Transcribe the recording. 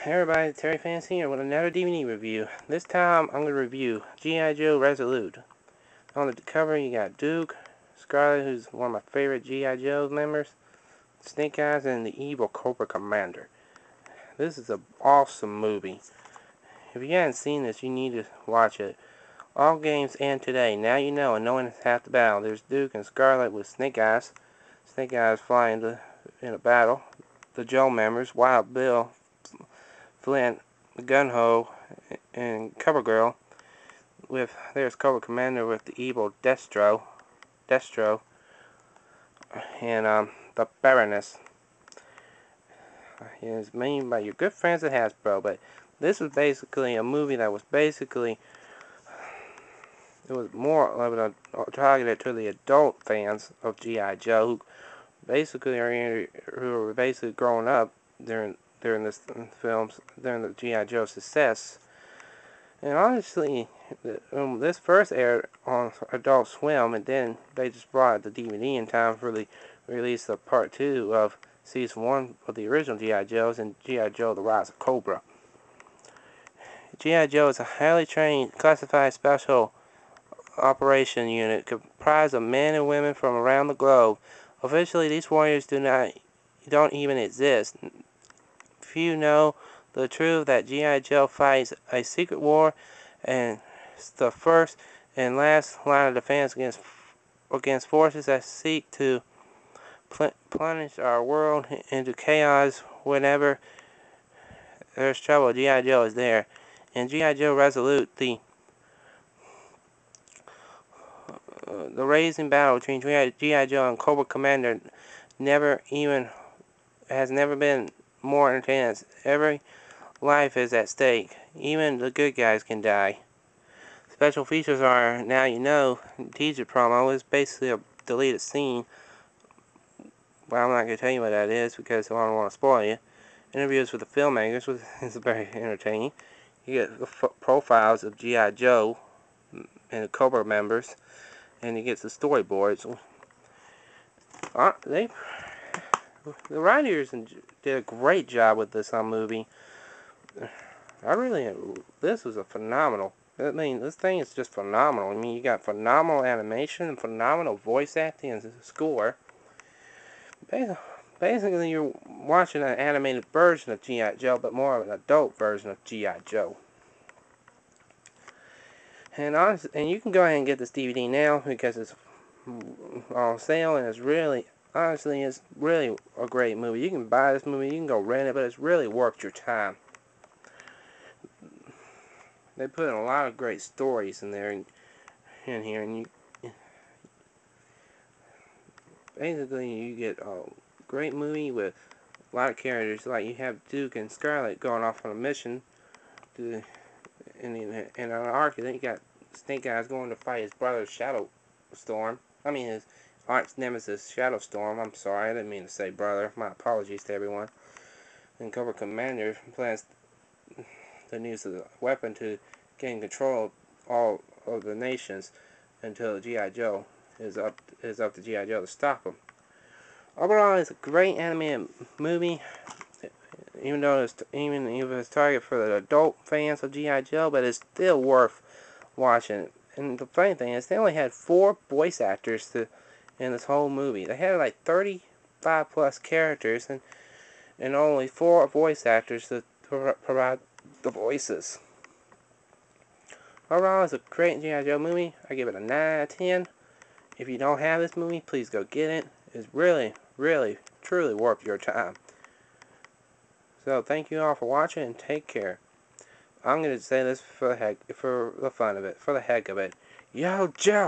Hey everybody, Terry Fans here with another DVD review. This time I'm going to review G.I. Joe Resolute. On the cover you got Duke, Scarlet, who's one of my favorite G.I. Joe members, Snake Eyes, and the evil Cobra Commander. This is an awesome movie. If you haven't seen this, you need to watch it. All games end today. Now you know, and knowing is half the battle. There's Duke and Scarlet with Snake Eyes. Snake Eyes flying in a battle. The Joe members, Wild Bill, Flint, Gunho, and CoverGirl. There's Cobra Commander with the evil Destro, and the Baroness. It's made by your good friends at Hasbro, but this was basically a movie that was basically, it was more of a targeted to the adult fans of G.I. Joe, who basically who are basically growing up during this films, during the G.I. Joe success. And honestly, this first aired on Adult Swim, and then they just brought the DVD in time for the release of Part 2 of Season 1 of the original G.I. Joes and G.I. Joe The Rise of Cobra. G.I. Joe is a highly trained, classified special operation unit comprised of men and women from around the globe. Officially, these warriors don't even exist. Few know the truth that G.I. Joe fights a secret war and is the first and last line of defense against forces that seek to plunge our world into chaos. Whenever there's trouble, G.I. Joe is there. In G.I. Joe Resolute, the raising battle between G.I. Joe and Cobra Commander has never been more intense. Every life is at stake. Even the good guys can die. Special features are Now You Know. Teaser promo is basically a deleted scene, but I'm not going to tell you what that is because I don't want to spoil you. Interviews with the filmmakers, which is very entertaining. You get profiles of G.I. Joe and the Cobra members, and you get the storyboards. The writers did a great job with this movie. This was a phenomenal. I mean, this thing is just phenomenal. I mean, you got phenomenal animation, phenomenal voice acting, and score. Basically, you're watching an animated version of G.I. Joe, but more of an adult version of G.I. Joe. And you can go ahead and get this DVD now because it's on sale, and it's really a great movie. You can buy this movie, you can go rent it, but it's really worth your time. They put in a lot of great stories in there, and you basically you get a great movie with a lot of characters. Like you have Duke and Scarlet going off on a mission in an arc, and then you got Snake Eyes going to fight his brother Shadow Storm. I mean his arch nemesis Shadow Storm. I'm sorry, I didn't mean to say brother. My apologies to everyone. And Cobra Commander plans to use the weapon to gain control of all of the nations until G.I. Joe is up to G.I. Joe to stop him. Overall, it's a great animated movie, even if it's targeted for the adult fans of G.I. Joe, but it's still worth watching. And the funny thing is, they only had 4 voice actors in this whole movie. They had like 35 plus characters and only 4 voice actors to provide the voices. Overall, it's a great G.I. Joe movie. I give it a 9 out of 10. If you don't have this movie, please go get it. It's really, truly worth your time. So, thank you all for watching, and take care. I'm going to say this for the fun of it, for the heck of it. Yo, Joe!